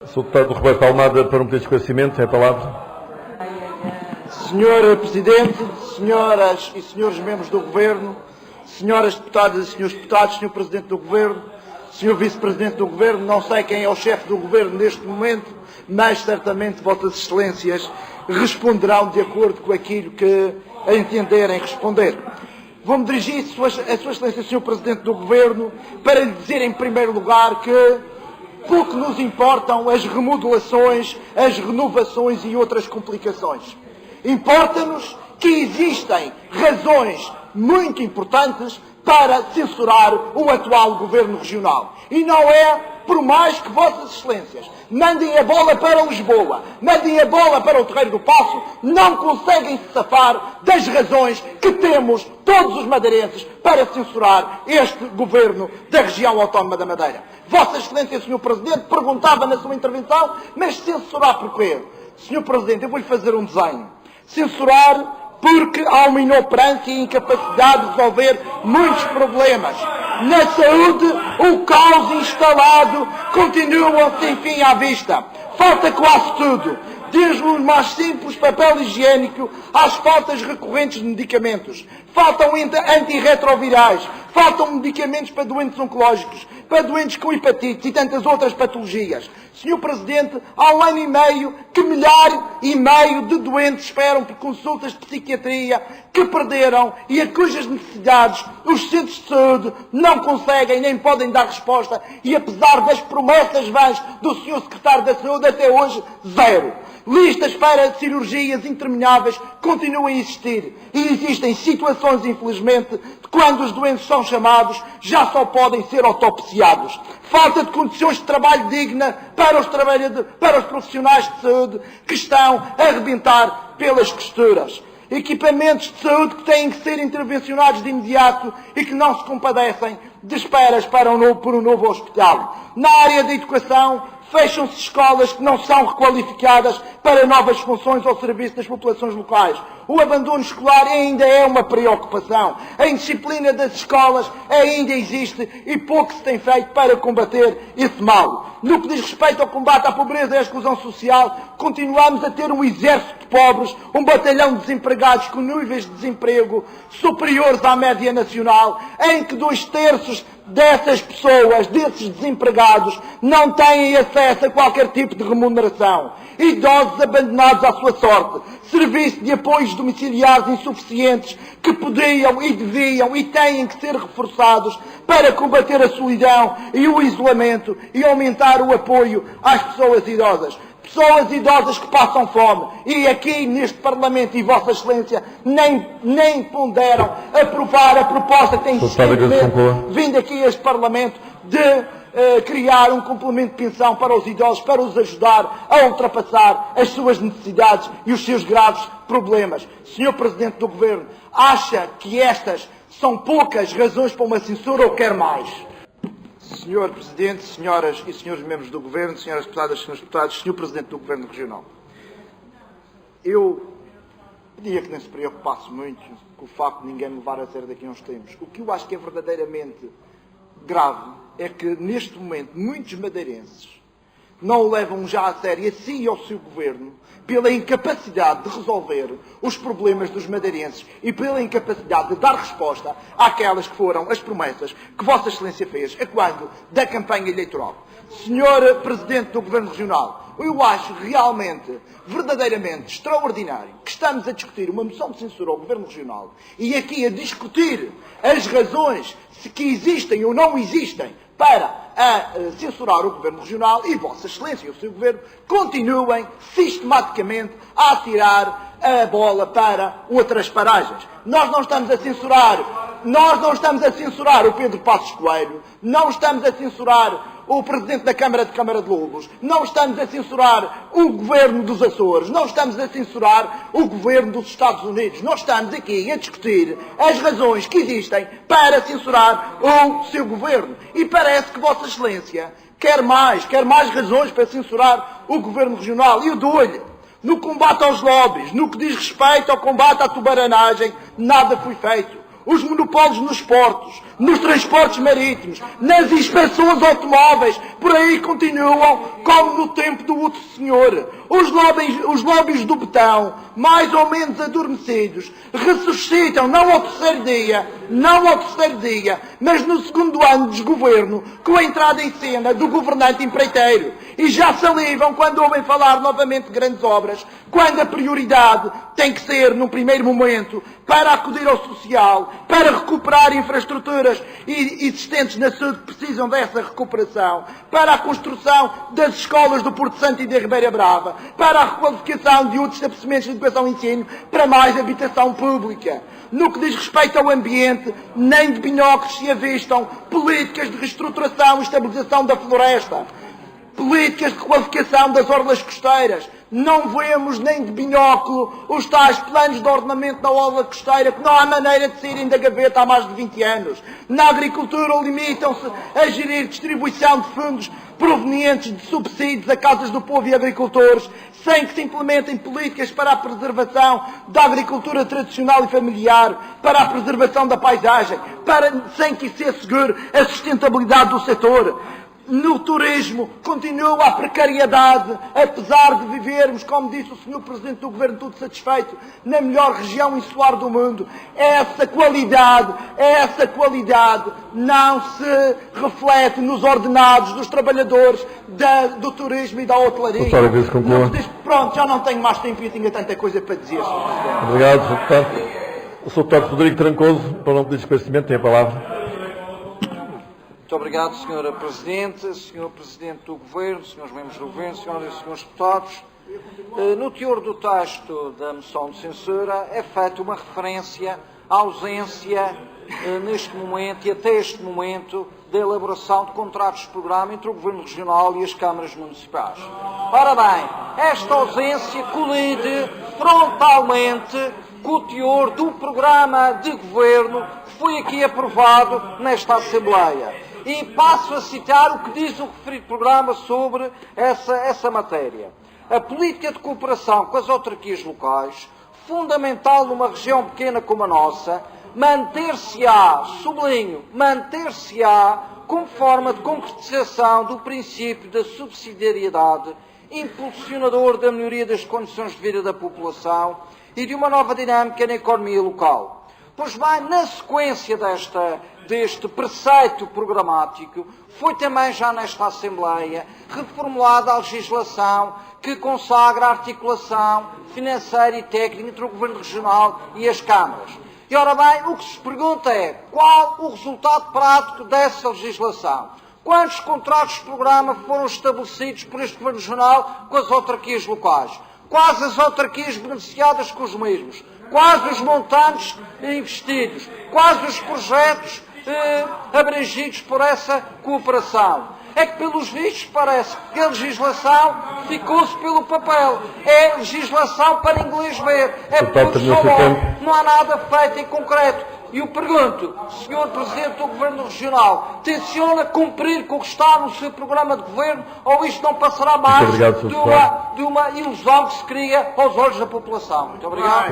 Sr. Deputado Roberto Almada, para um pedido de esclarecimento, é a palavra. Senhor Presidente, senhoras e senhores membros do Governo, senhoras deputadas e senhores deputados, Senhor Presidente do Governo, Senhor Vice-Presidente do Governo, não sei quem é o chefe do Governo neste momento, mas certamente Vossas Excelências responderão de acordo com aquilo que entenderem responder. Vou-me dirigir a Sua Excelência, Senhor Presidente do Governo, para lhe dizer em primeiro lugar que pouco nos importam as remodelações, as renovações e outras complicações. Importa-nos que existem razões muito importantes para censurar o atual Governo Regional. E não é por mais que Vossas Excelências mandem a bola para Lisboa, mandem a bola para o Terreiro do Paço, não conseguem se safar das razões que temos todos os madeirenses para censurar este Governo da região autónoma da Madeira. Vossa Excelência, Sr. Presidente, perguntava na sua intervenção, mas censurar porquê? Sr. Presidente, eu vou-lhe fazer um desenho. Censurar porque há uma inoperância e incapacidade de resolver muitos problemas. Na saúde, o caos instalado continua sem fim à vista. Falta quase tudo, desde os mais simples papel higiênico às faltas recorrentes de medicamentos. Faltam antirretrovirais, faltam medicamentos para doentes oncológicos, para doentes com hepatite e tantas outras patologias. Senhor Presidente, há um ano e meio que 1,5 milhões de doentes esperam por consultas de psiquiatria que perderam e a cujas necessidades os centros de saúde não conseguem nem podem dar resposta e apesar das promessas vãs do Sr. Secretário da Saúde até hoje, zero. Listas para cirurgias intermináveis continuam a existir e existem situações, infelizmente, de quando os doentes são chamados já só podem ser autopsiados. Falta de condições de trabalho digna para os profissionais de saúde que estão a arrebentar pelas costuras. Equipamentos de saúde que têm que ser intervencionados de imediato e que não se compadecem de esperas por um novo hospital. Na área da educação, fecham-se escolas que não são requalificadas para novas funções ao serviço das populações locais. O abandono escolar ainda é uma preocupação. A indisciplina das escolas ainda existe e pouco se tem feito para combater esse mal. No que diz respeito ao combate à pobreza e à exclusão social, continuamos a ter um exército de pobres, um batalhão de desempregados com níveis de desemprego superiores à média nacional, em que 2/3 dessas pessoas, desses desempregados, não têm acesso a qualquer tipo de remuneração. Idosos abandonados à sua sorte. Serviço de apoios domiciliares insuficientes que podiam e deviam e têm que ser reforçados para combater a solidão e o isolamento e aumentar o apoio às pessoas idosas. Pessoas idosas que passam fome. E aqui neste Parlamento e Vossa Excelência nem ponderam aprovar a proposta que tem vindo aqui a este Parlamento de criar um complemento de pensão para os idosos, para os ajudar a ultrapassar as suas necessidades e os seus graves problemas. Senhor Presidente do Governo, acha que estas são poucas razões para uma censura ou quer mais? Senhor Presidente, senhoras e senhores membros do Governo, senhoras deputadas, senhores deputados, Senhor Presidente do Governo Regional, eu pedia que nem se preocupasse muito com o facto de ninguém me levar a sério daqui a uns tempos. O que eu acho que é verdadeiramente grave é que, neste momento, muitos madeirenses não o levam já a sério, a si e ao seu Governo, pela incapacidade de resolver os problemas dos madeirenses e pela incapacidade de dar resposta àquelas que foram as promessas que Vossa Excelência fez a quando da campanha eleitoral. Senhor Presidente do Governo Regional, eu acho realmente, verdadeiramente extraordinário que estamos a discutir uma moção de censura ao Governo Regional e aqui a discutir as razões que existem ou não existem para censurar o Governo Regional e Vossa Excelência e o seu Governo continuem sistematicamente a atirar a bola para outras paragens. Nós não estamos a censurar o Pedro Passos Coelho, não estamos a censurar o Presidente da Câmara de Lobos, não estamos a censurar o Governo dos Açores, não estamos a censurar o Governo dos Estados Unidos. Nós estamos aqui a discutir as razões que existem para censurar o seu Governo. E parece que Vossa Excelência quer mais razões para censurar o Governo Regional. E eu dou-lhe, no combate aos lobbies, no que diz respeito ao combate à tubaranagem, nada foi feito. Os monopólios nos portos, nos transportes marítimos, nas inspeções automóveis, por aí continuam como no tempo do outro senhor. Os lobbies do betão, mais ou menos adormecidos, ressuscitam não ao terceiro dia, mas no segundo ano de desgoverno, com a entrada em cena do governante empreiteiro. E já salivam quando ouvem falar novamente de grandes obras, quando a prioridade tem que ser, num primeiro momento, para acudir ao social, para recuperar infraestruturas existentes na saúde que precisam dessa recuperação, para a construção das escolas do Porto Santo e da Ribeira Brava, para a requalificação de outros estabelecimentos de educação e ensino, para mais habitação pública. No que diz respeito ao ambiente, nem de binóculos se avistam políticas de reestruturação e estabilização da floresta, políticas de qualificação das orlas costeiras. Não vemos nem de binóculo os tais planos de ordenamento da orla costeira que não há maneira de saírem da gaveta há mais de 20 anos. Na agricultura limitam-se a gerir distribuição de fundos provenientes de subsídios a casas do povo e agricultores, sem que se implementem políticas para a preservação da agricultura tradicional e familiar, para a preservação da paisagem, sem que se assegure a sustentabilidade do setor. No turismo continua a precariedade, apesar de vivermos, como disse o Sr. Presidente do Governo, tudo satisfeito, na melhor região insular do mundo. Essa qualidade não se reflete nos ordenados dos trabalhadores do turismo e da hotelaria. Pronto, já não tenho mais tempo e tinha tanta coisa para dizer. Obrigado, Sr. Deputado. O Sr. Deputado Rodrigo Trancoso, para o nome do esclarecimento, tem a palavra. Muito obrigado, Sra. Presidente, Sr. Presidente do Governo, Srs. Membros do Governo, Sras. e Srs. Deputados. No teor do texto da moção de censura é feita uma referência à ausência, neste momento e até este momento, da elaboração de contratos de programa entre o Governo Regional e as câmaras municipais. Ora bem, esta ausência colide frontalmente com o teor do programa de Governo que foi aqui aprovado nesta Assembleia. E passo a citar o que diz o referido programa sobre essa matéria. A política de cooperação com as autarquias locais, fundamental numa região pequena como a nossa, manter-se-á, sublinho, manter-se-á como forma de concretização do princípio da subsidiariedade, impulsionador da melhoria das condições de vida da população e de uma nova dinâmica na economia local. Pois bem, na sequência deste preceito programático, foi também já nesta Assembleia reformulada a legislação que consagra a articulação financeira e técnica entre o Governo Regional e as câmaras. E, ora bem, o que se pergunta é qual o resultado prático dessa legislação? Quantos contratos de programa foram estabelecidos por este Governo Regional com as autarquias locais? Quais as autarquias beneficiadas com os mesmos? Quais os montantes investidos? Quais os projetos abrangidos por essa cooperação? É que, pelos vistos, parece que a legislação ficou-se pelo papel. É legislação para inglês ver. É por só não há nada feito em concreto. E eu pergunto, Sr. Presidente do Governo Regional, tenciona cumprir com o que está no seu programa de governo ou isto não passará mais de uma ilusão que se cria aos olhos da população? Muito obrigado.